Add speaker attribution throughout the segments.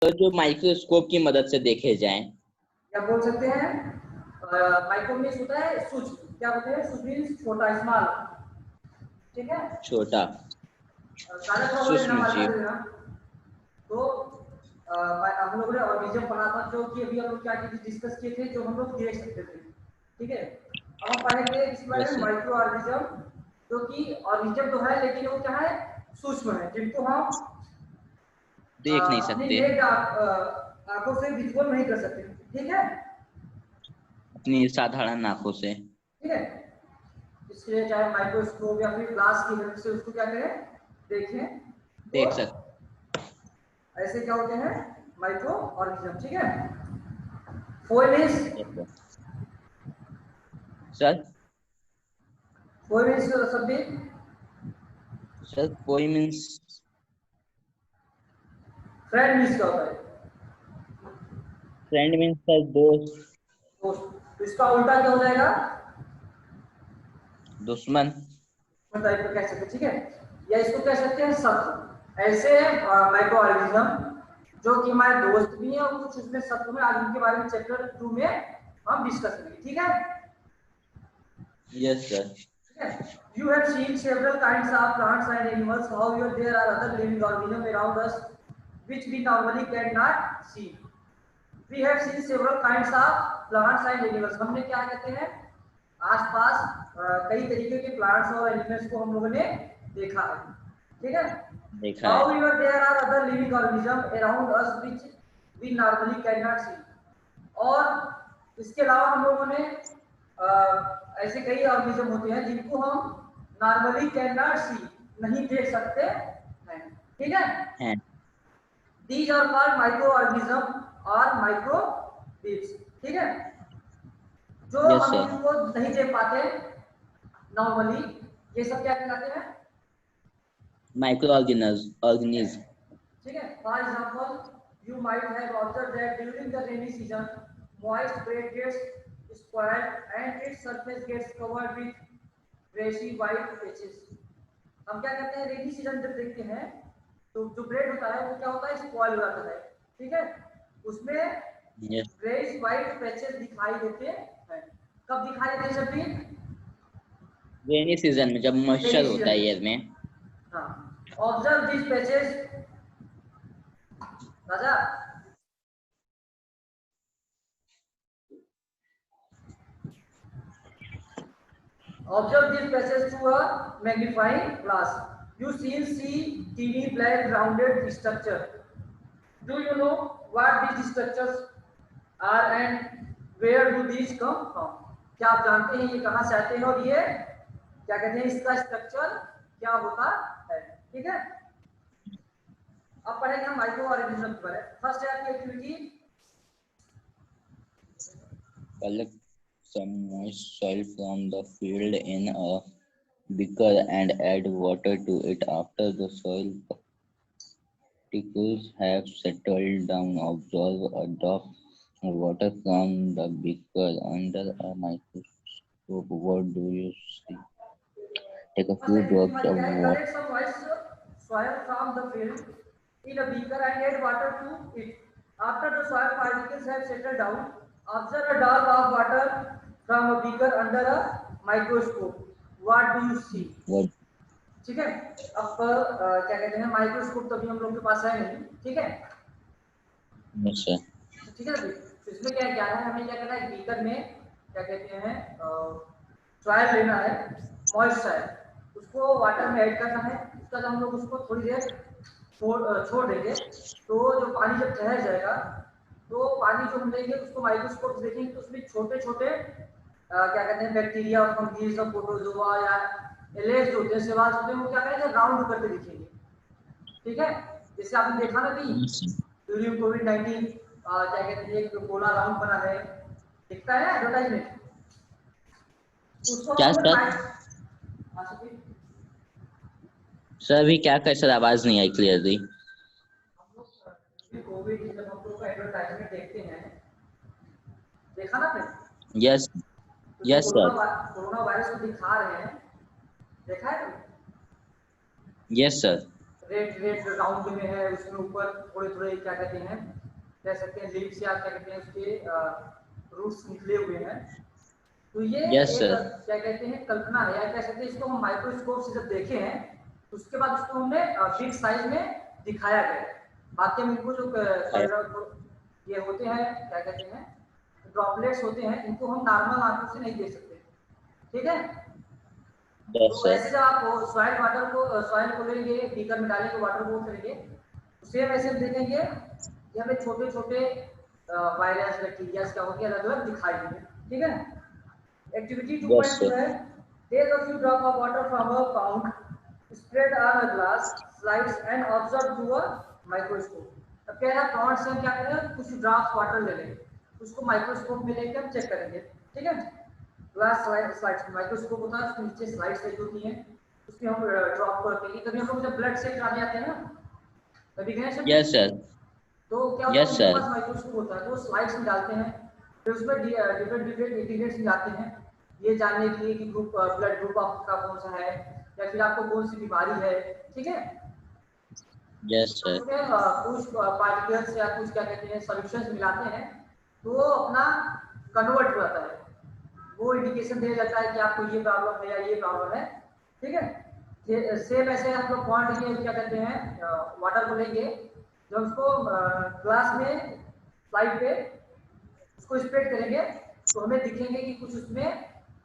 Speaker 1: जो माइक्रोस्कोप की मदद से देखे जाएं।
Speaker 2: क्या बोल सकते हैं? माइक्रो मीन्स होता है सूक्ष्म, क्या बोलते हैं? सूक्ष्म मीन्स छोटा, स्मॉल, ठीक है,
Speaker 1: छोटा
Speaker 2: कागज थोड़ा सा लेना,
Speaker 1: सूक्ष्म
Speaker 2: हमारे
Speaker 1: जीव।
Speaker 2: पास लेना। तो हम लोगों ने ऑर्गेनिज्म पढ़ा था, जो कि अभी हम लोग क्या डिस्कस किए थे, जो हम लोग देख सकते थे, ठीक है। अब हम पढ़ेंगे इसके बारे
Speaker 1: यस
Speaker 2: में
Speaker 1: सर।
Speaker 2: माइक्रो ऑर्गेनिज्म, जो कि ऑर्गेनिज्म तो है लेकिन वो क्या है, सूक्ष्म है, जिनको हम
Speaker 1: देख नहीं
Speaker 2: अपनी
Speaker 1: सकते
Speaker 2: नेक्ड आंखों से विजुअल नहीं कर सकते, ठीक है,
Speaker 1: अपनी साधारण आंखों से।
Speaker 2: ठीक है। इसलिए चाहे माइक्रोस्कोप या फिर ग्लास की हेल्प से उसको क्या करें, देखें। तो
Speaker 1: देख सकते।
Speaker 2: ऐसे क्या होते हैं माइक्रो ऑर्गेनिज्म, ठीक है। Foil is,
Speaker 1: yes sir. Sir
Speaker 2: foil is subject,
Speaker 1: sir कोई मीन्स
Speaker 2: फ्रेंड मीन्स क्या होता है?
Speaker 1: फ्रेंड मीन्स सर दोस्त।
Speaker 2: तो इसका उल्टा क्या हो जाएगा?
Speaker 1: दुश्मन।
Speaker 2: टाइप का कह सकते हैं, ठीक है, या इसको कह सकते हैं शत्रु। ऐसे माइक्रो ऑर्गेनिज्म जो कि हमारे दोस्त भी हैं और कुछ इसमें शत्रु में, आज उनके बारे में चैप्टर 2 में हम डिस्कस करेंगे, ठीक है।
Speaker 1: Yes sir.
Speaker 2: You have seen several kinds of plants and animals. However, there are other living organisms around us which we normally cannot see. We have seen several kinds of plants and animals. हमने क्या कहते हैं, आसपास कई तरीके के plants और animals को हम लोगों ने देखा है, ठीक है।
Speaker 1: देखा है।
Speaker 2: However, there are other living organisms around us which we normally cannot see. और इसके अलावा हम लोगों ने ऐसे कई ऑर्गेनिज्म होते हैं जिनको हम नॉर्मली कैन नॉट सी, नहीं देख सकते हैं, ठीक है। These are called micro organism और माइक्रोबीट्स, ठीक है। जो
Speaker 1: यस
Speaker 2: हम
Speaker 1: सर।
Speaker 2: इनको नहीं देख पाते नॉर्मली, ये सब क्या कहलाते हैं?
Speaker 1: Micro organism.
Speaker 2: ठीक है। For example, you might have observed that during the rainy season moist bread gets spoiled and its surface gets covered with greyish white patches. हम क्या कहते हैं, रेनी सीजन जब देखते हैं तो जो ब्रेड होता है वो क्या होता है, स्पॉइल हो जाता है, ठीक है, उसमें ग्रेस वाइट पैचेस दिखाई देते हैं। कब दिखाई देते हैं? जब भी
Speaker 1: रेनी सीजन में, जब मॉइस्चर होता है एयर में।
Speaker 2: हाँ, observe this patches Raja. Observe these patches through a magnifying glass. You see teeny black rounded structure. Do you know what these structures are and where do these come from? क्या आप जानते हैं ये कहाँ से आते हैं और ये क्या कहते हैं, इसका स्ट्रक्चर क्या होता है, ठीक है। अब पढ़ेंगे हम माइक्रो ऑर्गेनिज्म के बारे में। फर्स्ट है आपकी activity,
Speaker 1: collect some moist soil from the field in a beaker and add water to it. After the soil particles have settled down, absorb a drop of water from the beaker under a microscope. What do you see? Take a few drops of water.
Speaker 2: collect some moist soil from the field in a beaker and add water to it. After the soil particles have settled down, observe a drop of water from a beaker under a microscope. What do you see?
Speaker 1: What?
Speaker 2: ठीक है। अब क्या कहते हैं, microscope तो अभी हम लोग के पास है नहीं, ठीक है,
Speaker 1: Yes, sir.
Speaker 2: ठीक है। तो इसमें क्या क्या है, हमें क्या करना है, बीकर में क्या कहते हैं सॉइल लेना है, मॉइस्ट सॉइल, उसको वाटर में ऐड करना है। उसके बाद हम लोग उसको थोड़ी देर छोड़ देंगे, तो जो पानी जब ठहर जाएगा तो पानी जो हम लेंगे उसको माइक्रोस्कोप से देखेंगे तो उसमें छोटे छोटे क्या कहते हैं बैक्टीरिया और फंगस और प्रोटोजोआ या एलेज होते हैं, सेवाल्स होते हैं, वो क्या करेंगे, राउंड करके दिखेंगे, ठीक है। जैसे आपने देखा ना कि ड्यूरिंग कोविड-19 क्या कहते हैं एक गोला राउंड बना है, दिखता है एडवर्टाइजमेंट, उसको
Speaker 1: क्या
Speaker 2: हम
Speaker 1: सर? सर अभी क्या कर सर, आवाज नहीं आई क्लियरली।
Speaker 2: कोविड जब हम लोग एडवर्टाइजमेंट देखते हैं, देखा ना आपने?
Speaker 1: Yes yes sir.
Speaker 2: Corona virus को दिखा रहे हैं, देखा है?
Speaker 1: Yes sir.
Speaker 2: Red red round में है, उसमें ऊपर थोड़े थोड़े क्या कहते हैं, कह सकते हैं लीव्स या क्या कहते हैं उसके रूट्स निकले हुए हैं। तो ये
Speaker 1: यस
Speaker 2: एक
Speaker 1: सर।
Speaker 2: क्या कहते हैं कल्पना है, या कह सकते हैं इसको हम माइक्रोस्कोप से जब देखे हैं तो उसके बाद उसको हमने बिग साइज में दिखाया गया है। बाकी हम इनको जो ये होते हैं क्या कहते हैं ड्रॉपलेट्स होते हैं, इनको हम नॉर्मल आंखों से नहीं देख सकते, ठीक है।
Speaker 1: यस
Speaker 2: तो
Speaker 1: सर।
Speaker 2: ऐसे जब आप सॉइल को लेंगे, बीकर में डालेंगे, वाटर को करेंगे, तो सेम ऐसे हम देखेंगे कि हमें छोटे छोटे वायरस बैक्टीरिया क्या होगी अलग अलग दिखाई देंगे, ठीक है। Activity
Speaker 1: yes
Speaker 2: 2.2
Speaker 1: sir.
Speaker 2: है, take a few drop of water from a pound, spread on a glass slides and observe through a microscope. अब कह रहा है पाउंड से हम क्या करेंगे, कुछ ड्रॉप्स वाटर ले लेंगे, उसको माइक्रोस्कोप में लेकर हम चेक करेंगे, ठीक है। ग्लास स्लाइड्स माइक्रोस्कोप होता है, उसके नीचे स्लाइड्स लगी होती हैं, उसमें हम ड्रॉप करते हैं। कभी हम लोग जब ब्लड से कराने आते हैं ना, कभी गए सर,
Speaker 1: यस सर।
Speaker 2: तो क्या होता है
Speaker 1: यस
Speaker 2: उनके
Speaker 1: सर।
Speaker 2: पास माइक्रोस्कोप होता है, तो स्लाइड्स में डालते हैं, फिर उसमें डिफरेंट डिफरेंट इंग्रेडिएंट्स मिलाते हैं, ये जानने के लिए कि ग्रुप ब्लड ग्रुप आपका कौन सा है, या फिर आपको कौन सी बीमारी है, ठीक है।
Speaker 1: यस
Speaker 2: तो
Speaker 1: सर।
Speaker 2: उसमें कुछ पार्टिकल्स या कुछ क्या कहते हैं सॉल्यूशंस मिलाते हैं, तो वो अपना कन्वर्ट हो जाता है, वो इंडिकेशन दे जाता है कि आपको ये प्रॉब्लम है या ये प्रॉब्लम है, ठीक है। सेम ऐसे हम लोग पॉइंट ये क्या कहते हैं वाटर को लेंगे, जब उसको ग्लास में स्लाइड पे उसको स्प्रेड करेंगे, तो हमें दिखेंगे कि कुछ उसमें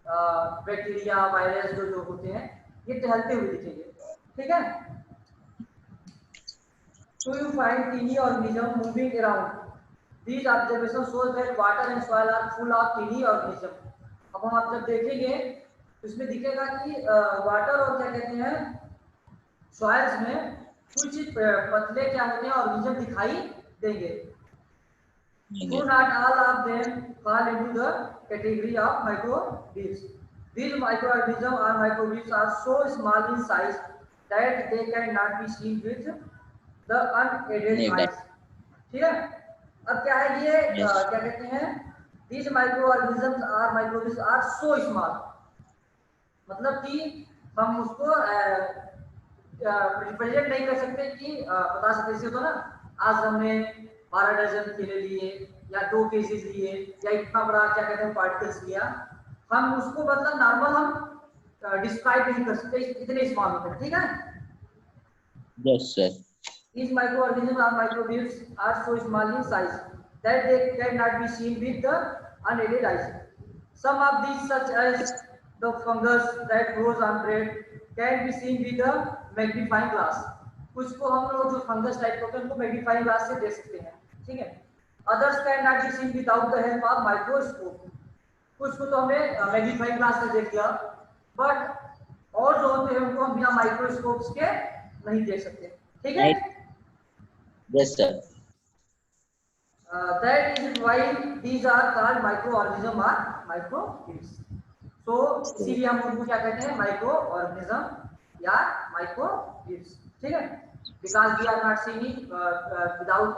Speaker 2: बैक्टीरिया वायरस जो जो होते हैं ये टहलते हुए दिखेंगे, ठीक है। So you find teeny organism moving around. These observations show that water and soil are full of teeny organism. अब हम आप जब देखेंगे तो इसमें दिखेगा कि वाटर और क्या कहते हैं सॉइल्स में कुछ पतले क्या होते हैं ऑर्गेनिज्म दिखाई देंगे। So not all of them fall into the category of microbes. These microorganisms or microbes are so small in size that they cannot be seen with the unaided
Speaker 1: naked.
Speaker 2: eyes. ठीक है। अब क्या है ये
Speaker 1: yes.
Speaker 2: क्या कहते हैं these microorganisms or microbes are so small, मतलब कि हम उसको रिप्रेजेंट नहीं कर सकते कि बता सकते जैसे तो ना आज हमने 12 डजन केले लिए या 2 केसेस लिए या इतना बड़ा क्या कहते हैं पार्टिकल्स लिया, हम उसको मतलब नॉर्मल हम डिस्क्राइब नहीं कर सकते, इतने स्मॉल होते हैं, ठीक है।
Speaker 1: Yes sir.
Speaker 2: These microorganisms or microbes are so small in size that they cannot be seen with the unaided eyes. Some of these, such as the fungus that grows on bread, can be seen with a magnifying glass. कुछ को हम लोग जो fungus type होते हैं उनको magnifying glass से देख सकते हैं, ठीक है। Others cannot be seen without the help of microscope. कुछ को तो हमें मैग्नीफाइंग ग्लास से देख लिया, बट और जो होते हैं उनको हम बिना माइक्रोस्कोप्स के नहीं देख सकते, ठीक है।
Speaker 1: Yes sir.
Speaker 2: That is why these are called microorganism or microbes. So इसीलिए हम उनको क्या कहते हैं माइक्रोऑर्गेनिज्म या माइक्रोबes, ठीक है। Because we are not seeing it without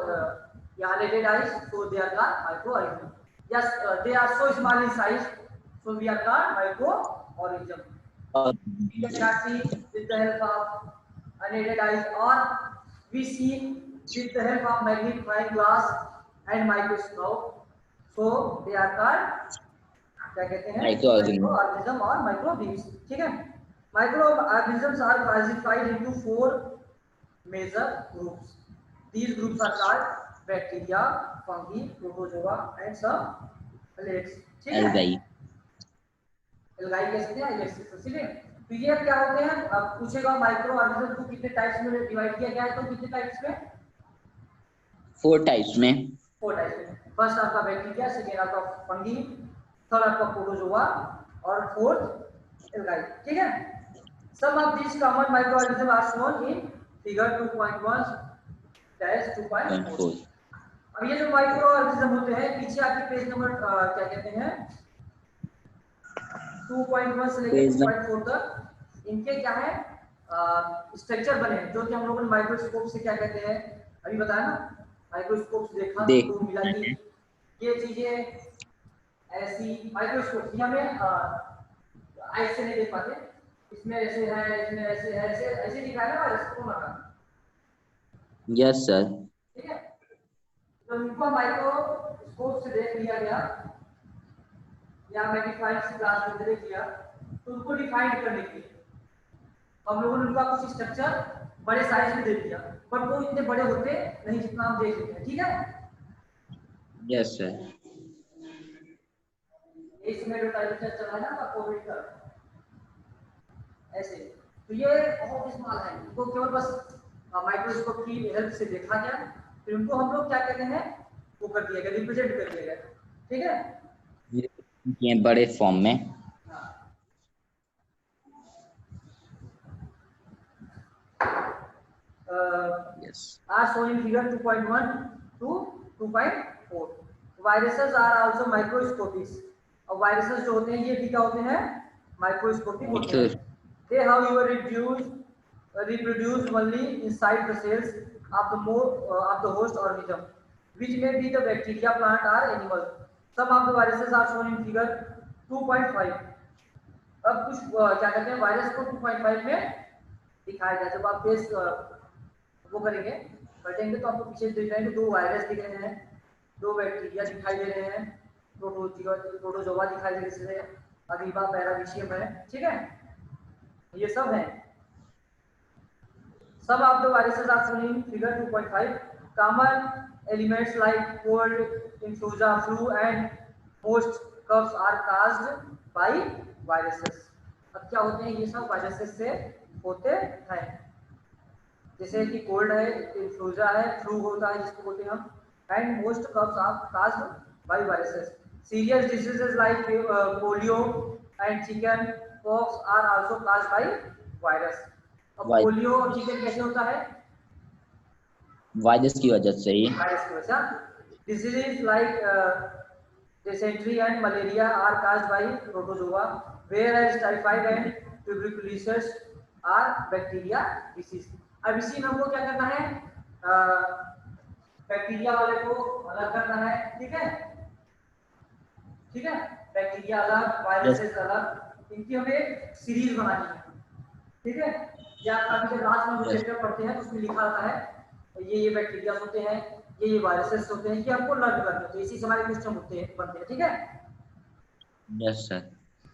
Speaker 2: unaided eyes, so they are called microorganism. Yes, they are so small in size, so we are called microorganism. We cannot see with the help of unaided eyes, or we see with the help of magnifying glass and microscope, so they are called क्या कहते हैं
Speaker 1: microorganism.
Speaker 2: Microorganism और microbes, ठीक है। Microorganisms are classified into 4 major groups. These groups are called bacteria, fungi, protozoa and some plagues, ठीक है।
Speaker 1: Algae.
Speaker 2: Algae कह सकते हैं इलेक्ट्रिक, ठीक है। तो ये क्या होते हैं, अब पूछेगा माइक्रो ऑर्गेनिज्म को कितने टाइप्स में डिवाइड किया गया है, तो कितने टाइप्स में
Speaker 1: 4 टाइप्स में।
Speaker 2: 4 टाइप्स में। फर्स्ट आपका बैक्टीरिया, सेकेंड आपका फंगी, थर्ड आपका प्रोटोजोआ और फोर्थ एल्गाई, ठीक है। Some of these common microorganism are shown in figure 2.1-2.4।
Speaker 1: 4।
Speaker 2: अब ये जो माइक्रोऑर्गेनिज्म होते हैं पीछे आपके पेज नंबर क्या कहते हैं 2.1 से लेकर 2.4 तक इनके क्या है स्ट्रक्चर बने, जो कि हम लोगों ने माइक्रोस्कोप से क्या कहते हैं अभी बताया ना, माइक्रोस्कोप से देखा तो मिला कि ये चीजें ऐसी माइक्रोस्कोप से हमें आइस से नहीं देख पाते, इसमें ऐसे है, इसमें ऐसे है, ऐसे ऐसे दिखाया ना वायरस को ना,
Speaker 1: Yes, sir.
Speaker 2: ठीक है, तो इनको माइक्रोस्कोप से देख लिया गया या मैग्नीफाइंग ग्लास में देख लिया, तो उनको डिफाइन करने के लिए हम लोगों ने उनका कुछ स्ट्रक्चर बड़े साइज में दे दिया, बट वो इतने बड़े होते नहीं जितना हम देख लेते हैं। ठीक है,
Speaker 1: Yes, sir.
Speaker 2: इसमें जो टाइम चल रहा है ना कोविड का, ऐसे तो ये बहुत इस्तेमाल है, इनको केवल बस माइक्रोस्कोप की हेल्प से देखा गया, फिर उनको हम लोग क्या कहते हैं वो कर दिया गया, रिप्रेजेंट कर दिया गया। ठीक है,
Speaker 1: ये बड़े फॉर्म में। Yes.
Speaker 2: Are shown in figure 2.1 to 2.4. Viruses are also microscopic. और viruses जो होते हैं ये भी क्या होते हैं, माइक्रोस्कोपिक होते हैं। They however reproduce only inside the cells of the host organism, which may be the bacteria, plant or animal. Some of the viruses are shown in figure 2.5. अब कुछ क्या कहते हैं वायरस को 2.5 में दिखाया गया। जब आप बेस वो करेंगे पढ़ेंगे तो आपको पीछे दिख रहे हैं कि 2 वायरस दिख रहे हैं, 2 बैक्टीरिया दिखाई दे रहे हैं, प्रोटोजोआ दिखाई दे रहे हैं, अमीबा, पैरामीशियम है। ठीक है, ये सब है। Some of the viruses are shown in figure 2.5. Common elements like cold, influenza, flu, and most coughs are caused by viruses. अब क्या होते हैं ये सब वायरसेस से होते हैं, जैसे कि कोल्ड है, इन्फ्लुएंजा है, फ्लू होता है जिसको बोलते हैं हम, and most coughs are caused by viruses. Serious diseases like polio and chicken pox are also caused by virus. अब पोलियो और चिकन कैसे होता है,
Speaker 1: वायरस की वजह से ही।
Speaker 2: वायरस की वजह। Diseases like dysentery and malaria are caused by protozoa, whereas typhoid and tuberculosis are bacteria disease. अब इसी में हमको क्या करना है, बैक्टीरिया वाले को अलग करना है। ठीक है, ठीक है, बैक्टीरिया अलग, वायरसेस अलग, इनकी हमें एक सीरीज बनानी है। ठीक है, या अभी जब लास्ट में चैप्टर पढ़ते हैं तो उसमें लिखा रहता है ये बैक्टीरिया होते हैं, ये वायरसेस होते हैं, कि हमको लर्न करना है, तो इसी से हमारे क्वेश्चन होते हैं बनते हैं। ठीक है,
Speaker 1: yes sir.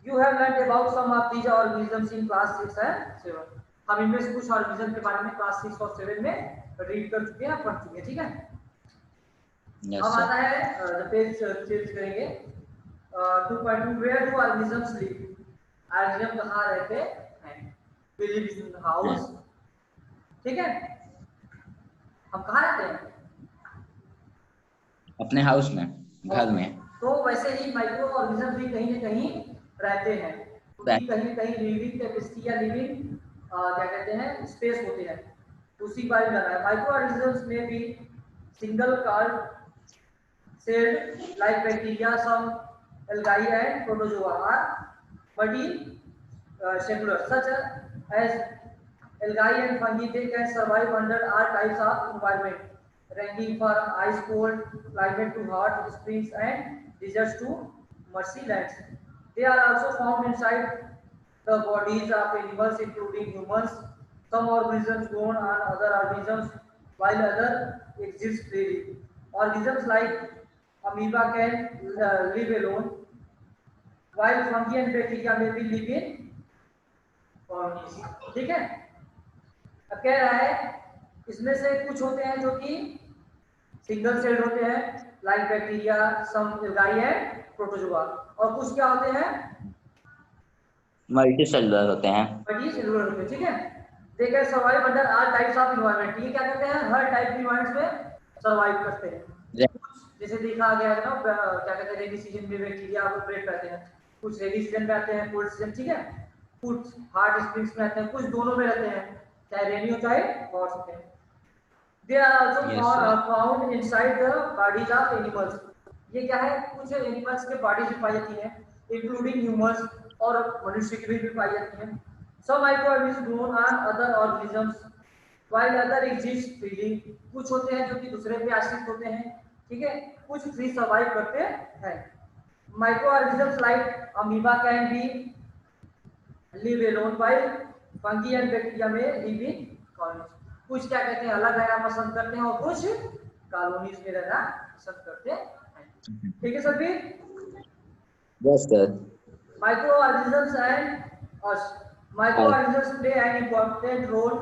Speaker 2: You have learned about some of these organisms in class 6 and 7. हम इनमें से कुछ ऑर्गेनिज्म के बारे में क्लास 6 और 7 में रीड कर चुके हैं, पढ़ चुके हैं। ठीक है, अब आता है द पेज चेंज करेंगे 2.2 where do organisms live. Organism कहाँ रहते हैं, दे लिव इन हाउस। ठीक है, हम कहाँ रहते हैं, अपने हाउस में, घर में। तो वैसे ही माइक्रो ऑर्गेनिज्म भी कहीं ना कहीं रहते हैं, उनकी कहीं ना कहीं लिविंग कैपेसिटी या लिविंग क्या कहते हैं स्पेस होते हैं, उसी के बारे में जाना है। माइक्रो ऑर्गेनिजम्स में भी single card celled like bacteria, some algae and protozoa are multi-cellular such as algae and fungi. They can survive under all types of environment ranging from ice cold climate to hot springs and deserts to marshy lands. They are also found inside the bodies of animals including humans. Some organisms grow on other organisms while others exist freely. Organisms like amoeba can live alone, while fungi and bacteria may be live in colonies. ठीक है, अब कह रहा है इसमें से कुछ होते हैं जो कि सिंगल सेल्ड होते हैं like bacteria, some algae and protozoa, और कुछ क्या होते हैं मल्टी सेलुलर होते हैं, मल्टी सेलुलर होते हैं। ठीक है, they can survive under all types of environment. ये क्या करते हैं, हर टाइप के एनवायरनमेंट में सर्वाइव करते हैं। जैसे देखा गया है ना क्या कहते हैं रेनी सीजन में बैक्टीरिया ऑपरेट करते हैं, कुछ रेनी सीजन में आते हैं, कोल्ड सीजन। ठीक है, कुछ हॉट स्प्रिंग्स में आते हैं, कुछ दोनों में रहते हैं, चाहे रेनी हो चाहे हॉट होते हैं। They are also found inside the bodies of animals. ये क्या है, कुछ एनिमल्स के बॉडीज में पाई जाती है इंक्लूडिंग ह्यूमंस, और मनुष्य की भी पाई जाती है। Some microorganism grown on other organisms while other exist freely। कुछ होते हैं जो कि दूसरे पे आश्रित होते हैं। ठीक है, कुछ फ्री सर्वाइव करते हैं। Microorganisms like amoeba can be live alone, while fungi and bacteria may live in colonies। कुछ क्या कहते हैं अलग रहना पसंद करते हैं और कुछ कॉलोनीज में रहना पसंद करते हैं। ठीक है सभी?
Speaker 1: Yes, sir.
Speaker 2: Microorganisms and us.
Speaker 1: I,
Speaker 2: Microorganisms play an important role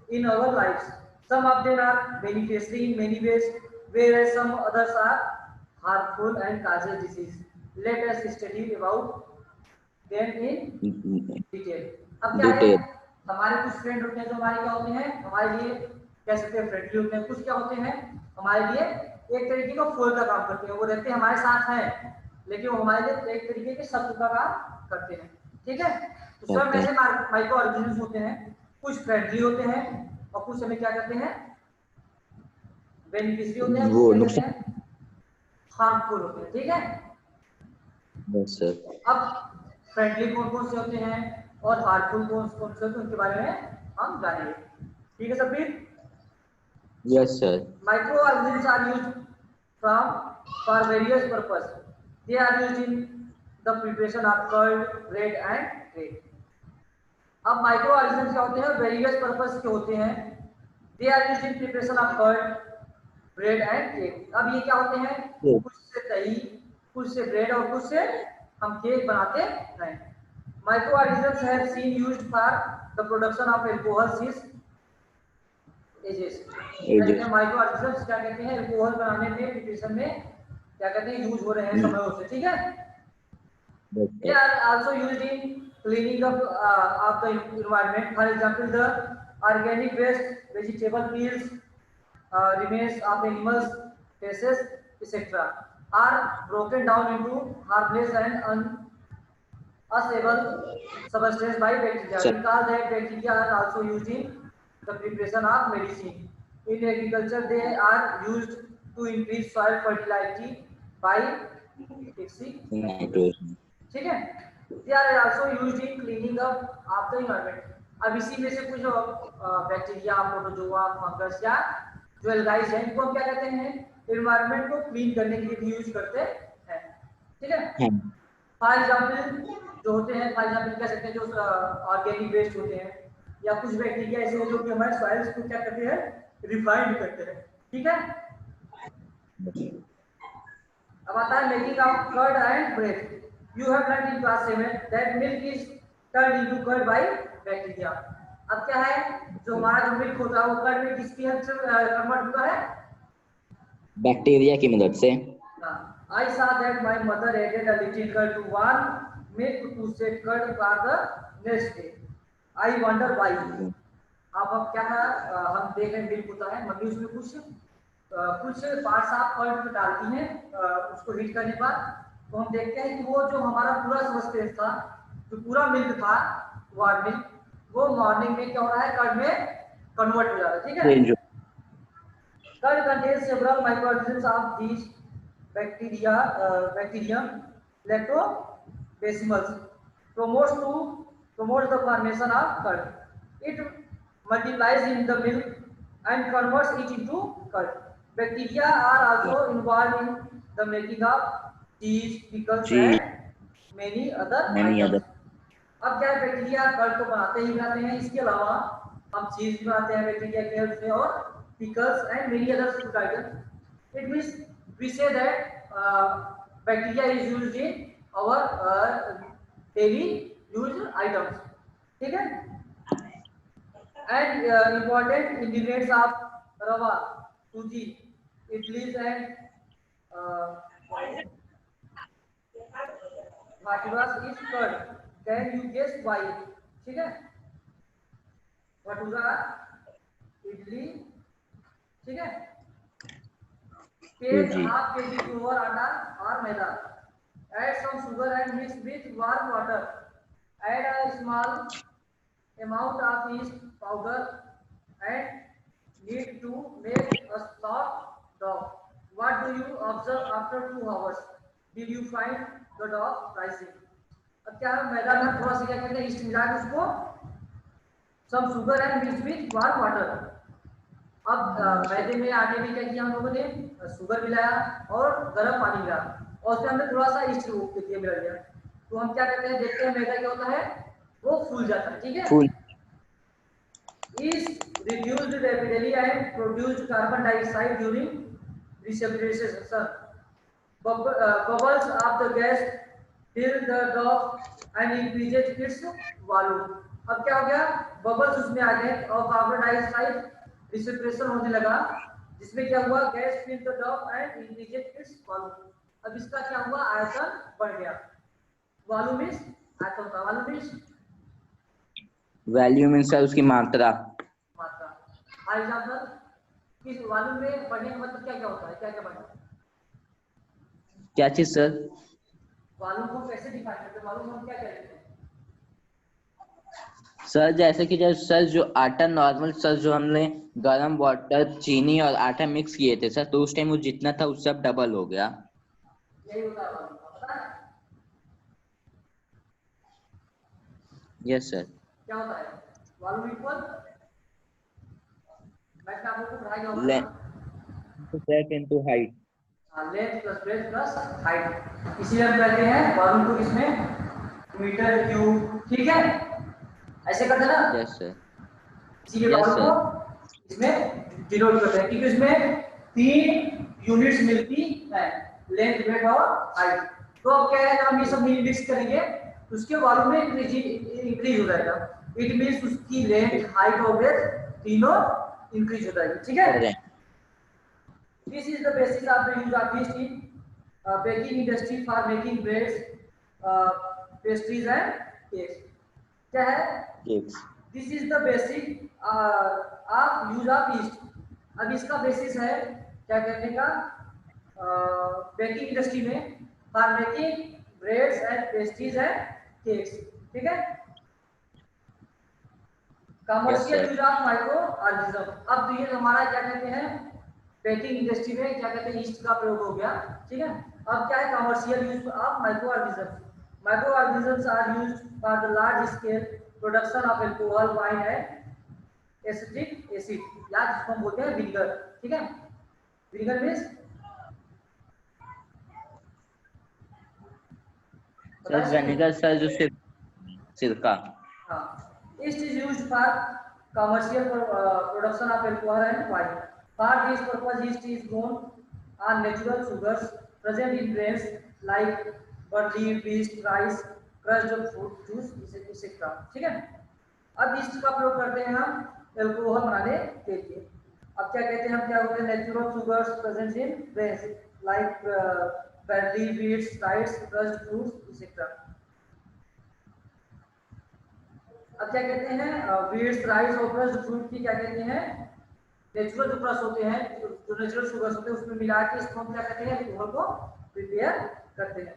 Speaker 2: in our lives. Some of them are beneficial in many ways, whereas some others are harmful and causes disease. Let us study about them in detail. अब क्या है,
Speaker 1: detail.
Speaker 2: हमारे कुछ friend होते हैं जो हमारे क्या होते हैं, हमारे लिए कह सकते हैं फ्रेंडली होते हैं, कुछ क्या होते हैं हमारे लिए एक तरीके का फोल का काम करते हैं, वो रहते हैं हमारे साथ हैं लेकिन वो हमारे लिए एक तरीके के शत्रु का काम करते हैं। ठीक है, तो सब
Speaker 1: करते
Speaker 2: ऐसे
Speaker 1: हैं
Speaker 2: माइक्रो ऑर्गेनिज्म होते हैं, कुछ फ्रेंडली होते हैं और कुछ हमें क्या करते हैं बेनिफिशियरी होते हैं, कुछ
Speaker 1: वो
Speaker 2: क्या कहते
Speaker 1: नुकसान।
Speaker 2: हैं हार्मफुल होते हैं। ठीक है,
Speaker 1: Yes, sir.
Speaker 2: अब फ्रेंडली कौन कौन से होते हैं और हार्मफुल कौन कौन से होते हैं उनके बारे में हम जानेंगे। ठीक है सभी?
Speaker 1: Yes, sir.
Speaker 2: Microorganisms are used from for various purpose. They are used in the preparation of curd, bread and cake. अब माइक्रो ऑर्गेनिज्म क्या होते हैं, वेरियस पर्पस के होते हैं। They are used in preparation of curd, bread and cake. अब ये क्या होते हैं,
Speaker 1: Yes,
Speaker 2: कुछ से दही, कुछ से ब्रेड और कुछ से हम केक बनाते हैं। Micro organisms have seen used for the production of alcohols is ages.
Speaker 1: ages.
Speaker 2: Micro organisms क्या कहते हैं अल्कोहल बनाने में प्रिपरेशन में क्या कहते हैं यूज हो रहे हैं समयों से। ठीक है,
Speaker 1: Yes,
Speaker 2: they
Speaker 1: sir.
Speaker 2: are also used in cleaning up of the environment. For example, the organic waste, vegetable peels, remains of animals, feces, etc. are broken down into harmless and unusable substances by bacteria.
Speaker 1: Sir.
Speaker 2: Recall that bacteria are also used in the preparation of medicine. In agriculture, they are used to increase soil fertility by fixing nitrogen.
Speaker 1: Nitrogen.
Speaker 2: ठीक है, they are also used in cleaning up of the environment. अब इसी में से कुछ bacteria, protozoa, fungus या जो एल्गाइज हैं इनको हम क्या कहते हैं एनवायरनमेंट को क्लीन करने के लिए भी यूज करते हैं। ठीक है,
Speaker 1: Hand.
Speaker 2: फॉर एग्जांपल जो होते हैं, फॉर एग्जांपल कह सकते हैं जो ऑर्गेनिक वेस्ट होते हैं या कुछ बैक्टीरिया ऐसे हैं जो कि हमारे सॉइल्स को क्या करते हैं रिफाइंड करते हैं। ठीक है, अब आता है making of curd and bread. You have learned in class 7 that milk is turned into curd by bacteria. अब क्या है, जो हमारा जो मिल्क होता है वो कर्ड में किसकी हेल्प से कन्वर्ट होता है,
Speaker 1: बैक्टीरिया की मदद से।
Speaker 2: I saw that my mother added a little curd to one milk to set curd for the next day. I wonder why. अब क्या है, हम देख रहे हैं मिल्क होता है, मम्मी उसमें कुछ पार्ट्स आप कर्ड में डालती हैं, उसको हीट करने के बाद तो हम देखते हैं कि वो जो हमारा पूरा सब्सटेंस था, जो पूरा मिल्क था वार्म मिल्क, वो मॉर्निंग में क्या हो रहा है कर्ड में कन्वर्ट हो जा रहा है। ठीक है,
Speaker 1: Change.
Speaker 2: Curd contains several microorganisms of these bacterium lactobacillus promotes the formation of curd. It multiplies in the milk and converts it into curd. Bacteria are also involved in the making of cheese, pickles
Speaker 1: Cheese.
Speaker 2: and many other
Speaker 1: Many
Speaker 2: items.
Speaker 1: other.
Speaker 2: अब क्या है, bacteria curd तो बनाते ही बनाते हैं, इसके अलावा हम चीज भी बनाते हैं बैक्टीरिया की हेल्प से और pickles and many other food items. It means we say that bacteria is used in our daily used items। ठीक है, and important ingredients of rava, suji, idlis and bhatwas is curd। can you guess why? ठीक है, भटूरा, इडली, ठीक है, take
Speaker 1: Suji.
Speaker 2: half kg flour, atta or maida, add some sugar and mix with warm water, add a small amount of yeast powder and knead to make a soft dough। What do you observe after 2 hours? Did you find the dough rising? अब क्या है, मैदा में थोड़ा सा क्या कहते हैं east मिला के उसको some sugar and mix with warm water। अब मैदे में आटे में क्या किया हम लोगों ने, शुगर मिलाया और गर्म पानी मिलाया और उसमें हमने थोड़ा सा ईस्ट मिला दिया, तो हम क्या करते हैं देखते हैं मैदा क्या होता है वो फूल जाता है। ठीक है,
Speaker 1: Full.
Speaker 2: East reduced rapidly and produced carbon dioxide during respiration. Bubbles of the gas fill the drop and increases its volume. अब क्या हो गया, बबल्स उसमें आ गए और कार्बन डाइऑक्साइड रिस्पिरेशन होने लगा, जिसमें क्या हुआ, gas fill the drop and increases its volume. अब इसका क्या हुआ, आयतन बढ़ गया। वॉल्यूम इज आयतन का, वॉल्यूम इज
Speaker 1: वैल्यू मींस उसकी मात्रा।
Speaker 2: मात्रा। फॉर एग्जांपल, किस वॉल्यूम में बढ़ने का मतलब क्या क्या होता है, क्या क्या बढ़ता है?
Speaker 1: क्या चीज सर?
Speaker 2: वॉल्यूम को कैसे डिफाइन करते हैं, वॉल्यूम हम क्या कहते हैं?
Speaker 1: सर जैसे कि जब सर जो आटा नॉर्मल सर जो हमने गर्म वाटर चीनी और आटा मिक्स किए थे सर, तो उस टाइम वो जितना था उस सब डबल हो गया।
Speaker 2: यही होता है वॉल्यूम का, पता है?
Speaker 1: Yes sir.
Speaker 2: क्या होता है वॉल्यूम इक्वल, मैंने आप लोगों को पढ़ाया होगा
Speaker 1: length breadth into height.
Speaker 2: Length plus breadth plus height, इसीलिए हम कहते हैं वॉल्यूम को किसमें, मीटर क्यूब, ठीक है, ऐसे करते हैं ना।
Speaker 1: Yes sir.
Speaker 2: इसीलिए
Speaker 1: यस
Speaker 2: वॉल्यूम
Speaker 1: सर।
Speaker 2: को इसमें डिनोट करते हैं, क्योंकि इसमें 3 यूनिट्स मिलती है, लेंथ ब्रेथ और हाइट। तो अब क्या है, जब हम ये सब मिक्स करेंगे तो उसके वॉल्यूम में इंक्रीज हो जाएगा। इट मींस उसकी लेंथ हाइट और ब्रेथ तीनों इंक्रीज हो जाएगी, ठीक है। This is the basis of the use of yeast in baking industry for making breads, pastries and cakes. क्या है?
Speaker 1: Cakes.
Speaker 2: This is the basic of use of yeast. अब इसका बेसिस है क्या करने का, बेकिंग इंडस्ट्री में for making breads and pastries and cakes, ठीक है। Commercial use of micro organism. अब तो ये हमारा क्या कहते हैं, बेकिंग इंडस्ट्री में क्या कहते हैं, ईस्ट का प्रयोग हो गया, ठीक है। अब क्या है, commercial use of micro organism. Micro organisms are used for the large scale production of alcohol, wine and acetic acid, या जिसको हम बोलते हैं विनेगर, ठीक है। Vinegar means
Speaker 1: sir vinegar sir जो सिरका।
Speaker 2: हाँ, yeast is used for commercial production of alcohol and wine. For this purpose, yeast is grown on natural sugars present in grains like barley, wheat, rice, crushed fruit juice, etc. ठीक है। अब yeast का प्रयोग करते हैं हम alcohol बनाने के लिए। अब क्या कहते हैं, हम क्या बोलते हैं, natural sugars present in grains like barley, wheat, rice, crushed fruits, etc. अब क्या कहते हैं, वीट्स, राइस और क्रस्ड फ्रूट की क्या कहते हैं, नेचुरल जो क्रश होते हैं, जो नेचुरल शुगर्स होते हैं, उसमें मिला के इसको हम क्या कहते हैं, अल्कोहल को प्रिपेयर करते हैं।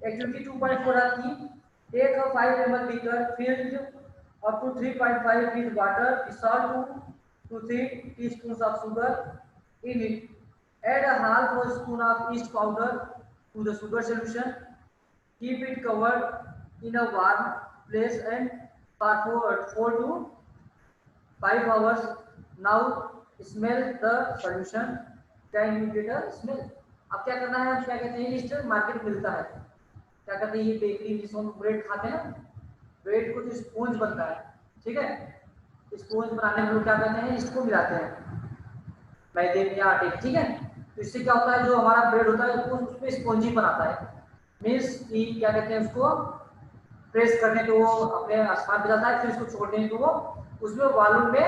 Speaker 2: एक्टिविटी 2.4 आती, take a 5 ml beaker filled up to 3.5 with water, dissolve 2 to 3 teaspoons of sugar in it, add a half a spoon of yeast powder to the sugar solution, keep it covered in a warm place and for 4 to 5 hours. Now smell the solution. Can you get a smell? अब क्या करना है, क्या कहते हैं, yeast market मिलता है, क्या कहते हैं, ये बेकरी जिसको हम ब्रेड खाते हैं, ब्रेड को जो स्पॉन्ज बनता है, ठीक है, स्पॉन्ज बनाने में लोग क्या करते हैं, यीस्ट को मिलाते हैं मैदे में या आटे, ठीक है। तो इससे क्या होता है, जो हमारा ब्रेड होता है उसमें स्पॉन्जी बनाता है, मीन्स कि क्या कहते हैं, उसको प्रेस करने तो वो अपने स्थान पे जाता है, फिर इसको छोड़ने तो वो उसमें वॉल्यूम में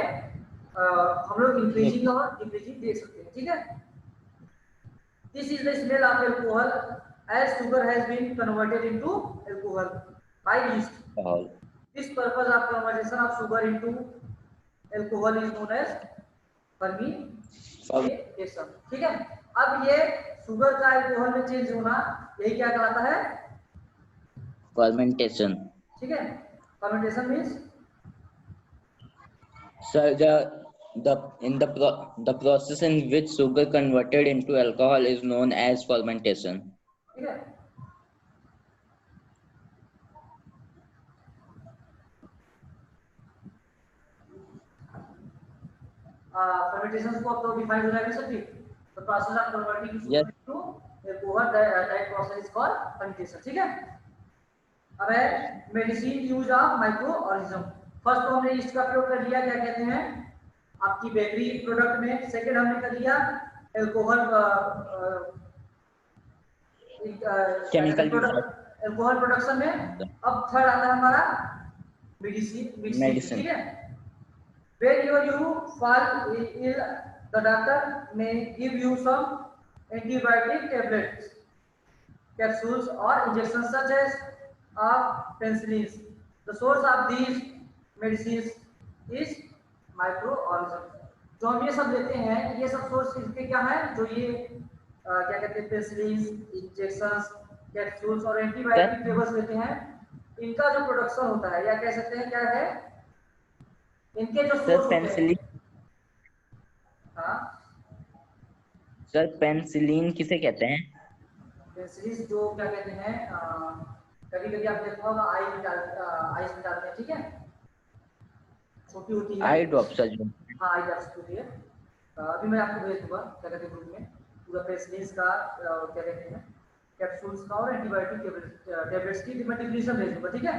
Speaker 2: हम लोग इंक्रीजिंग और डिक्रीजिंग देख सकते हैं, ठीक है। This is the smell of alcohol as sugar has been converted into alcohol by yeast. This purpose of conversion of sugar into alcohol is known as fermentation, ठीक है। अब ये शुगर का अल्कोहल में चेंज होना, यही क्या कहलाता है,
Speaker 1: फर्मेंटेशन,
Speaker 2: ठीक है। Fermentation means
Speaker 1: sir the process in which sugar converted into alcohol is known as fermentation,
Speaker 2: ठीक है। fermentation को अब तो डिफाइन हो जाएगा सर, ठीक। तो process of converting sugar to alcohol, that process is called fermentation, ठीक है। अब है medicine use of micro organism. First तो हमने ईस्ट का प्रयोग कर लिया, क्या कहते हैं, आपकी बेकरी प्रोडक्ट में, सेकंड हमने कर लिया alcohol
Speaker 1: chemical
Speaker 2: product, alcohol production में। अब थर्ड आता है हमारा मेडिसिन,
Speaker 1: मेडिसिन।
Speaker 2: ठीक है। When you fall ill, the doctor may give you some antibiotic tablets, capsules or injections such as penicillin. The source of these medicines is microorganisms. जो हम ये सब लेते हैं, ये सब सोर्स इसके क्या है, जो ये क्या कहते हैं पेनिसिलिन, इंजेक्शंस, कैप्सूल्स और एंटीबायोटिक टेबल्स लेते हैं, इनका जो प्रोडक्शन होता है या कह सकते हैं क्या है, इनके जो सोर्स होते हैं।
Speaker 1: पेनिसिलिन,
Speaker 2: हाँ
Speaker 1: सर पेनिसिलिन किसे कहते हैं?
Speaker 2: पेनिसिलिन जो क्या कहते हैं, कभी कभी आप देखा होगा आइस में डालते हैं, ठीक है, छोटी होती है
Speaker 1: आई ड्रॉप सर जो।
Speaker 2: हाँ आई ड्रॉप्स होती है। अभी मैं आपको भेज दूंगा क्या कहते हैं ग्रुप में पूरा पेनिसिलिन का क्या कहते हैं कैप्सूल्स का और एंटीबायोटिक टेबलेट्स की मैं डिफिनेशन भेज दूंगा, ठीक है।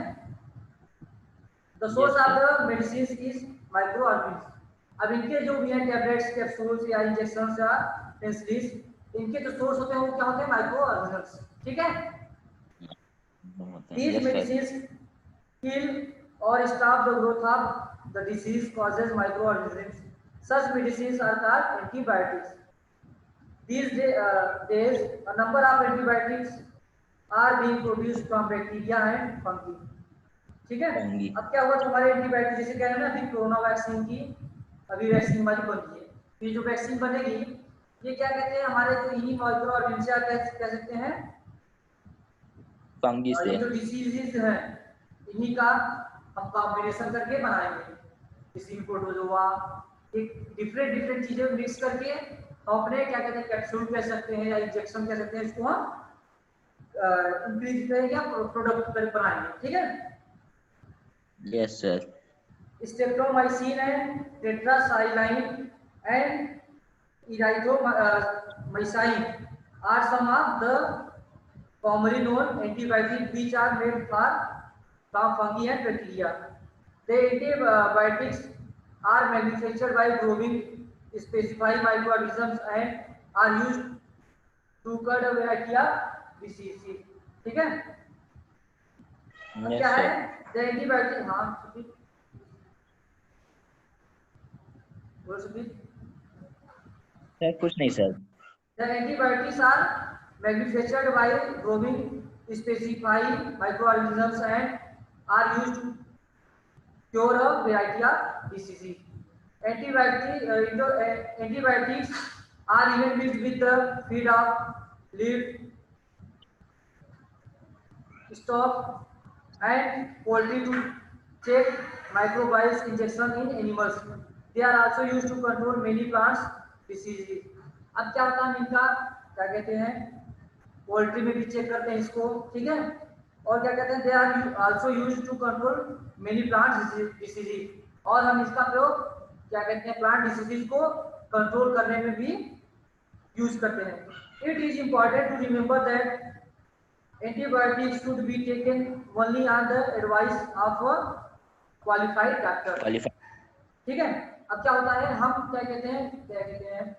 Speaker 2: The source of the medicine is microorganism. अब इनके जो भी हैं टैबलेट्स, कैप्सूल्स या इंजेक्शंस या पेनिसिलिन, इनके जो सोर्स होते हैं वो क्या होते हैं, माइक्रोऑर्गेनिज्म, ठीक है। These medicines kill or stop the growth of the disease causes microorganisms. Such medicines are called antibiotics. These days, a number of antibiotics are being produced from bacteria and fungi. ठीक है। अब क्या हुआ, तुम्हारे antibiotic जैसे कह रहे हैं ना, अभी कोरोना वैक्सीन की अभी वैक्सीन हमारी बन रही है, ये जो वैक्सीन बनेगी ये क्या कहते हैं, हमारे जो इन्हीं माइक्रोऑर्गेनिज्म कह सकते हैं
Speaker 1: फंगी से,
Speaker 2: ये जो डिसीजेज हैं इन्हीं का हम कॉम्बिनेशन करके बनाएंगे, किसी प्रोटोजोआ, एक डिफरेंट चीजें मिक्स करके हम अपने क्या कहते हैं कैप्सूल कह सकते हैं या इंजेक्शन कह सकते हैं, इसको हम इंक्रीज करेंगे या प्रोडक्ट बनाएंगे, ठीक है।
Speaker 1: Yes sir.
Speaker 2: Streptomycin and tetracycline and erythromycin are some of the commonly known antibiotics which are made from fungi and bacteria. The antibiotics are manufactured by growing specified microorganisms and are used to cut a variety of diseases. ठीक है। क्या है the antibiotic, हाँ बोलो Subir.
Speaker 1: Sir कुछ नहीं sir.
Speaker 2: The antibiotics are manufactured by growing specified microorganisms and are used to cure a variety of diseases. Antibiotics are even mixed with the feed of leaf, stock and poultry to check microbial injection in animals. They are also used to control many plants diseases. अब क्या होता है इनका क्या कहते हैं, poultry में भी चेक करते हैं इसको, ठीक है। और क्या कहते हैं, they are also used to control many plant diseases, और हम इसका प्रयोग क्या कहते हैं प्लांट डिसीजेज को कंट्रोल करने में भी यूज करते हैं। It is important to remember that antibiotics should be taken only on the advice of a qualified doctor, ठीक है। अब क्या होता है, हम क्या कहते हैं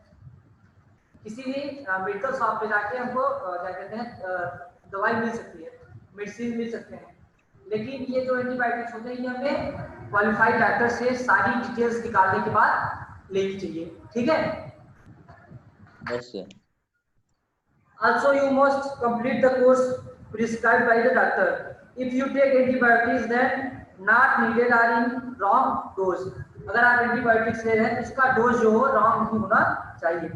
Speaker 2: किसी भी मेडिकल शॉप पे जाके हमको क्या कहते हैं दवाई मिल सकती है, मेडिसिन मिल सकते हैं, लेकिन ये जो एंटीबायोटिक्स होते हैं ये हमें क्वालिफाइड डॉक्टर से सारी डिटेल्स निकालने के बाद लेनी चाहिए, ठीक है।
Speaker 1: Yes sir.
Speaker 2: Also you must complete the course prescribed by the doctor. If you take antibiotics then not needed or in wrong dose. अगर आप एंटीबायोटिक्स ले रहे हैं इसका डोज जो हो रॉन्ग नहीं होना चाहिए।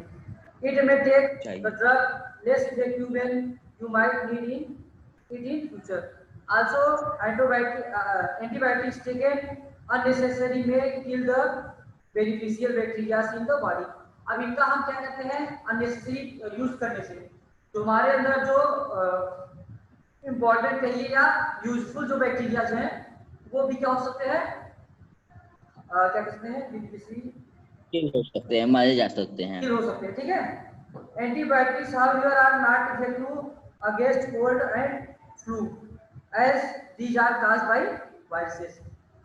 Speaker 2: It may take the drug less effective when you might need it in future. Also, antibiotics taken unnecessarily may kill the beneficial bacteria in the body. अब इनका हम क्या कहते हैं unnecessary यूज करने से तो हमारे अंदर जो इम्पोर्टेंट कहिए या यूजफुल जो बैक्टीरिया हैं वो भी क्या हो सकते हैं, क्या कहते हैं beneficiary
Speaker 1: हो सकते हैं, मारे जा सकते हैं,
Speaker 2: हो सकते हैं, ठीक है। Antibiotics however are not effective against cold and flu as these are caused by viruses.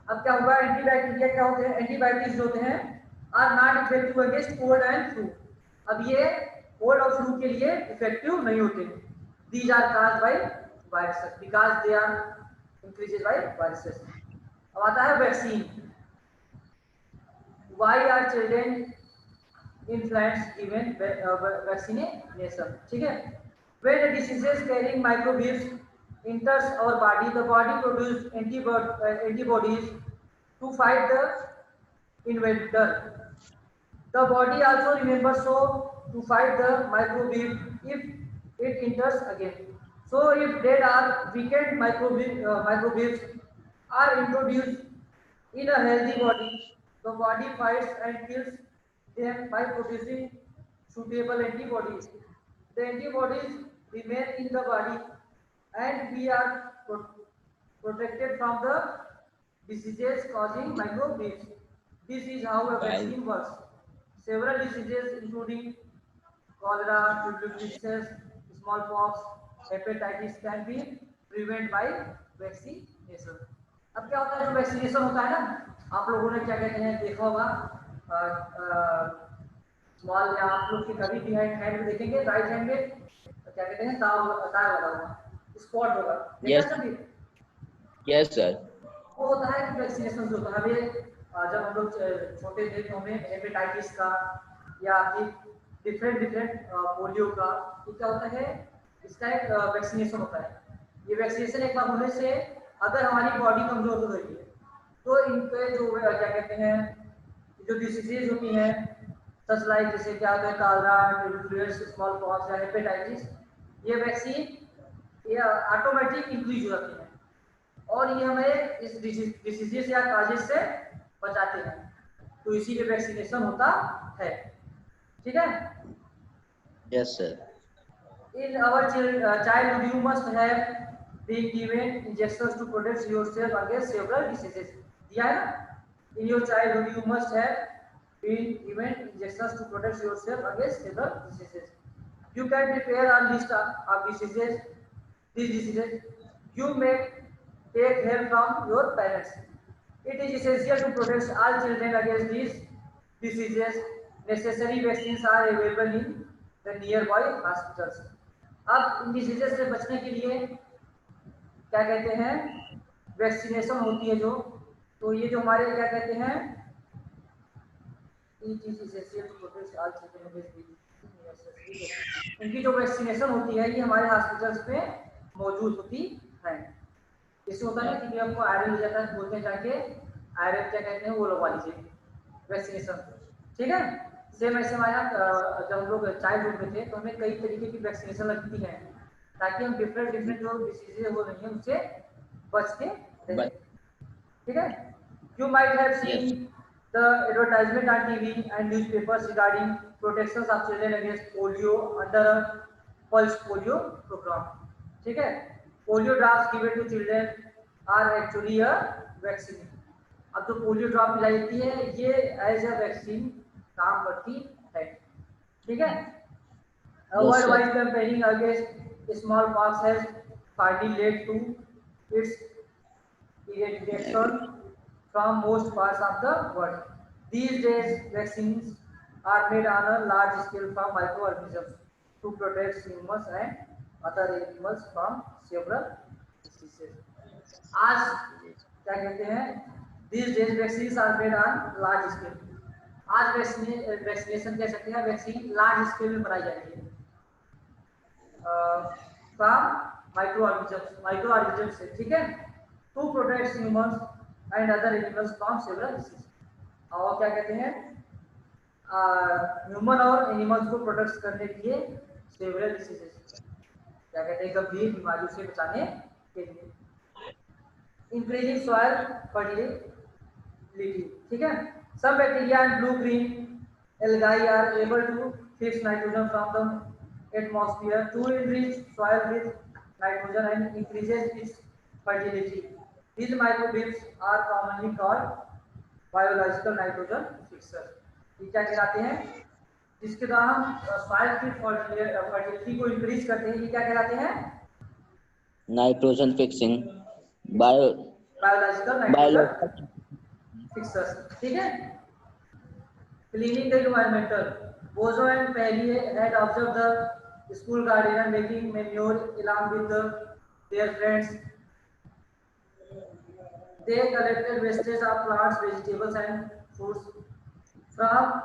Speaker 2: अब क्या होगा, एंटीबैक्टीरिया क्या होते हैं, एंटीबायोटिक्स होते हैं are not effective against cold and flu. अब ये कोल्ड और फ्लू के लिए इफेक्टिव नहीं होते। These are caused by viruses because they are increased by viruses. अब आता है vaccine. Why are children infants given vaccination, ठीक है। When the diseases carrying microbes enters our body, the body produces antibodies to fight the invader. The body also remembers so to fight the microbe if it enters again. So if dead or weakened microbes are introduced in a healthy body, the body fights and kills them by producing suitable antibodies. The antibodies remain in the body and we are protected from the diseases causing microbes. This is how a
Speaker 1: While
Speaker 2: vaccine works. Several diseases including cholera, tuberculosis, smallpox, hepatitis can be prevented by vaccination. अब क्या होता है, जो vaccination होता है ना, आप लोगों ने क्या कहते हैं देखा होगा, स्मॉल या आप लोग के कभी भी हैंड में देखेंगे राइट हैंड में क्या कहते हैं दाग लगा होगा, स्पॉट होगा, देखा
Speaker 1: yes,
Speaker 2: सभी।
Speaker 1: yes sir.
Speaker 2: वो होता है कि वैक्सीनेशन जो होता है हमें जब हम लोग छोटे थे तो हमें हेपेटाइटिस का या डिफरेंट पोलियो का ये क्या होता है, इसका एक वैक्सीनेशन होता है। ये वैक्सीनेशन एक बार होने से अगर हमारी बॉडी कमजोर हो गई है तो इनके जो क्या कहते हैं जो डिसीजेज होती हैं सच लाइक जैसे क्या होता है कालरा, ट्यूबरकुलोसिस, स्मॉल पॉक्स या हेपेटाइटिस, ये वैक्सीन ये ऑटोमेटिक इंक्रीज हो जाती है और ये हमें इस डिसीजेस या काजेज से बचाते हैं। तो इसीलिए वैक्सीनेशन होता है, ठीक है।
Speaker 1: Yes sir.
Speaker 2: In our childhood you must have been given injections to protect yourself against several diseases, दिया है ना। In your childhood you must have been given injections to protect yourself against several diseases. You can prepare a list of these diseases. You may take help from your parents. It is essential to protect all children against these diseases. Necessary vaccines are available in the nearby hospitals. अब इन diseases से बचने के लिए क्या कहते हैं vaccination होती है जो, तो ये जो हमारे क्या कहते हैं इनकी जो वैक्सीनेशन होती है ये हमारे हॉस्पिटल्स में मौजूद होती है। इससे होता है ना कि आपको आयरन मिल जाता है, बोलते हैं जाके आयरन क्या कहते हैं वो लगवा लीजिए वैक्सीनेशन, ठीक है। सेम ऐसे हमारे जब हम लोग चाइल्डहुड में थे तो हमें कई तरीके की वैक्सीनेशन लगती है ताकि हम डिफरेंट जो डिसीजेज हो रही है उनसे बच के रहें, ठीक है। You might have seen the advertisement on TV and newspapers regarding protection of children against polio under pulse polio programme, ठीक है। Polio drops given to children are actually a vaccine. अब जो पोलियो ड्रॉप पिलाई जाती है ये as a vaccine काम करती है, ठीक है। World wide campaigning against small pox has finally led to its eradication from most parts of the world. These days, vaccines are made on a large scale from microorganisms to protect humans and other animals from several diseases. आज क्या कहते हैं these days vaccines are made on large scale. आज vaccination कह सकते हैं vaccine large scale में बनाई जाती है फ्रॉम माइक्रोऑर्गेनिजम्स से, ठीक है, to protect humans and other animals from several disease. और क्या कहते हैं ह्यूमन और एनिमल्स को प्रोटेक्ट करने के लिए सेवरल डिसीजेस क्या कहते हैं गंभीर बीमारियों से बचाने के लिए। इंक्रीजिंग सॉइल फर्टिलिटी, ठीक है। Some bacteria and blue-green algae are able to fix nitrogen from the atmosphere to enrich soil with nitrogen and increases its fertility. These microbes are commonly called biological nitrogen fixers. ये क्या कहलाते हैं जिसके द्वारा हम soil की fertility को increase करते हैं, ये क्या कहलाते हैं
Speaker 1: nitrogen fixing
Speaker 2: biological nitrogen fixers, ठीक है। cleaning the environmental. Bozo and Perry had observed the school garden and making manure along with their friends. They collected wastage of plants, vegetables, and fruits from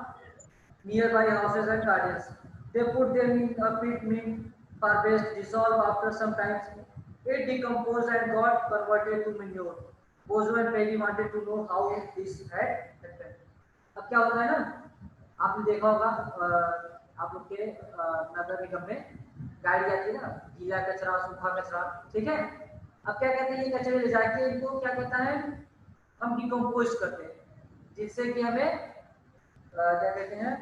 Speaker 2: nearby houses and gardens. They put them in a pit meant for waste, dissolved after some time. It decomposed and got converted to manure. Bozo and Perry wanted to know how this had happened. अब क्या होता है ना, आपने देखा होगा आप लोग के नगर निगम में गाड़ी आती है ना, गीला कचरा सूखा कचरा, ठीक है। अब क्या कहते हैं, ये कचरे ले जाके इनको क्या कहता है, हम डिकम्पोज करते हैं, जिससे कि हमें क्या कहते हैं,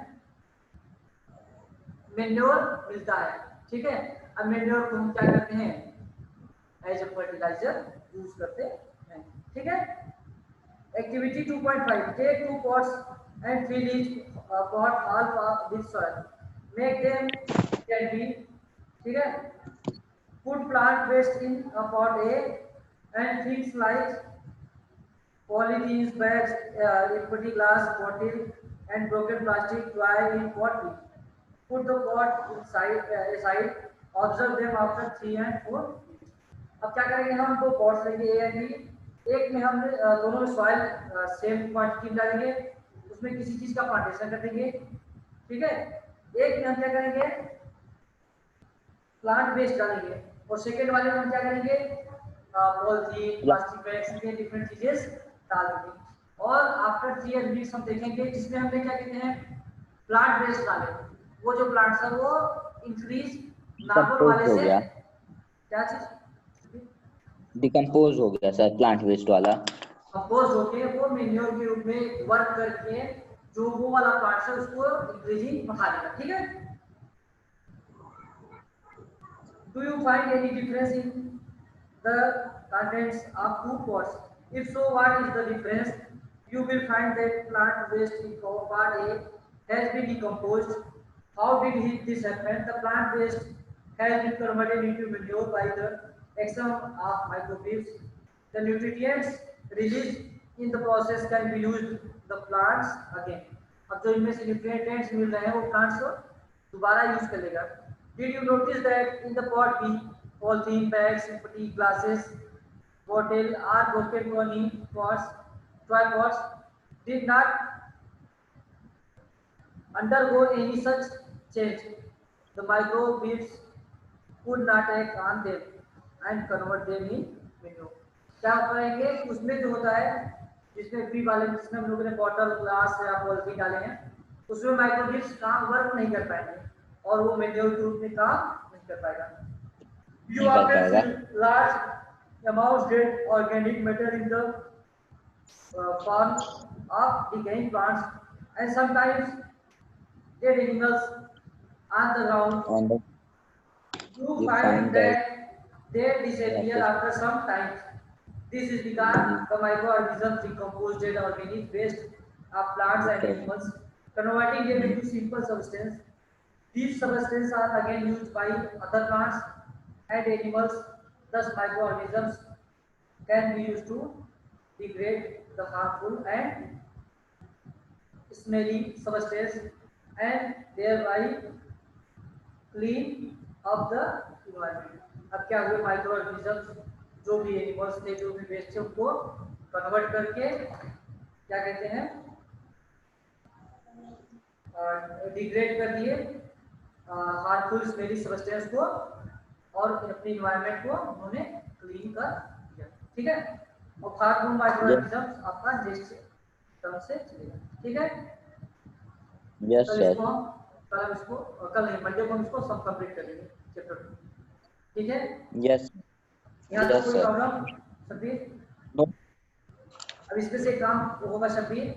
Speaker 2: मेन्योर मिलता है, ठीक है। अब मेन्योर को हम क्या करते हैं, एज ए फर्टिलाइजर यूज करते हैं, ठीक है। Activity 2.5, take 2 pots and fill each pot half with soil, make them candy, ठीक है। Put plant waste in a pot A and things like polythenes, bags, empty glass bottle and broken plastic dry in pot B. Put the pot inside aside, observe them after 3 and 4 weeks. अब क्या करेंगे, हम दो pots लेंगे A and B, एक में हम दोनों में सॉइल सेम क्वांटिटी डालेंगे, उसमें किसी चीज का प्लांटेशन कर देंगे, ठीक है। एक में हम क्या करेंगे, प्लांट वेस्ट डालेंगे, और सेकेंड वाले में हम क्या करेंगे, पॉलीथीन प्लास्टिक बैग्स के डिफरेंट चीजें डाल देंगे। और आफ्टर 3 वीक्स हम देखेंगे जिसमें हमने क्या कहते हैं, प्लांट वेस्ट डाले, वो जो प्लांट्स है वो इंक्रीज नॉर्मल वाले से क्या चीज
Speaker 1: डिकम्पोज हो गया सर, प्लांट वेस्ट वाला
Speaker 2: कंपोज होके वो मेन्योर के रूप में वर्क करके जो वो वाला प्लांट है उसको इंक्रीजिंग बढ़ा देगा, ठीक है। Do you find any difference in the contents of 2 pots? If so, what is the difference? You will find that plant waste in part A has been decomposed. How did this happen? The plant waste has been converted into manure by the action of microbes. The nutrients released in the process can be used the plants again. अब जो इनमें से nutrients मिल रहे हैं वो plants को दोबारा use कर लेगा। Did you notice that in the pot B, polythene bags, empty glasses, bottle are broken money pots, toy pots did not undergo any such change. The microbes could not act on them and convert them in manure. क्या करेंगे, उसमें जो होता है जिसमें B वाले जिसमें हम लोगों ने बॉटल ग्लास या पॉलिथीन डाले हैं, उसमें माइक्रोबियम्स काम वर्क नहीं कर पाएंगे और वो मेन्योर के रूप में काम नहीं कर पाएगा। You often see large amounts of dead organic matter in the form of decaying plants and sometimes dead animals on the ground. You find that they disappear after some time. This is because the microorganisms decompose dead organic waste of plants and animals, converting them into simple substance. These substances are again used by other plants and animals. Thus, microorganisms can be used to degrade the harmful and smelly substances and thereby clean up the environment. अब क्या हुए, microorganisms जो भी animals थे जो भी waste थे उनको कन्वर्ट करके क्या कहते हैं, डिग्रेड कर दिए हार्मफुल स्मेली सब्सटेंस को और अपने एनवायरनमेंट को उन्होंने क्लीन कर दिया, ठीक है। और हार्मफुल माइक्रोऑर्गेनिजम्स आपका नेक्स्ट टर्म से चलेगा, ठीक है।
Speaker 1: यस सर,
Speaker 2: कल हम इसको कल नहीं मंडे को हम इसको सब कंप्लीट करेंगे चैप्टर 2, ठीक है।
Speaker 1: यस
Speaker 2: यहाँ तक कोई प्रॉब्लम शब्बीर?
Speaker 1: नो।
Speaker 2: अब इसमें से काम होगा शब्बीर,